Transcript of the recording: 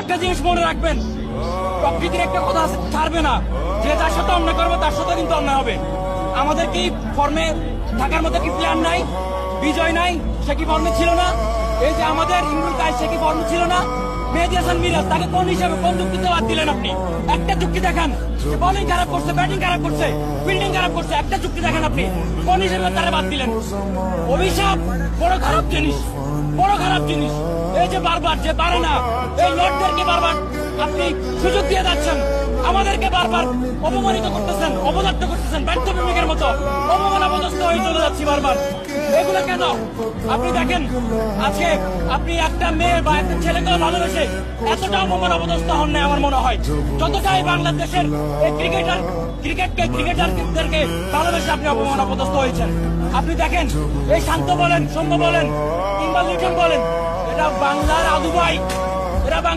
একটা জিনিস মনে রাখবেন, প্রকৃতির একটা কথা আছে, ছাড়বে না। যে যার সাথে অন্যায় করবে তার সাথে কিন্তু অন্যায় হবে। আমাদের কি ফর্মে থাকার মতো কি প্ল্যান নাই? বিজয় নাই, সে কি ফর্মে ছিল না? এই যে আমাদের ইমরুল কায়েস, সে কি ফর্মে ছিল না? মেহেদী হাসান মিরাজ, তাকে কোন হিসাবে, কোন যুক্তিতে বাদ দিলেন আপনি? একটা যুক্তি দেখান। বোলিং খারাপ করছে, ব্যাটিং খারাপ করছে, ফিল্ডিং খারাপ করছে, একটা যুক্তি দেখেন আপনি, কোন হিসেবে তারা বাদ দিলেন? অভিশাপ বড় খারাপ জিনিস, বড় খারাপ জিনিস। এই যে বারবার যে পারে না, এই লর্ডদেরকে বারবার আপনি সুযোগ দিয়ে যাচ্ছেন, আমাদেরকে বারবার অপমানিত করতেছেন, অপদার্থ করতেছেন, ব্যর্থ প্রেমিকের মতো অপমান অপদস্থ হয়ে চলে যাচ্ছি বারবার। এগুলো কেন? আপনি দেখেন, আজকে আপনি একটা মেয়ে বা একটা ছেলেকে ভালোবেসে এতটা অপমান অপদস্থ হন না আমার মনে হয়, যতটাই বাংলাদেশের এই ক্রিকেটারদেরকে ভালোবেসে আপনি অপমান অপদস্থ হয়েছেন। আপনি দেখেন, এই শান্ত বলেন, সৌম্য বলেন কিংবা লিটন বলেন, এরা বাংলার আদু ভাই, এরা বাংলা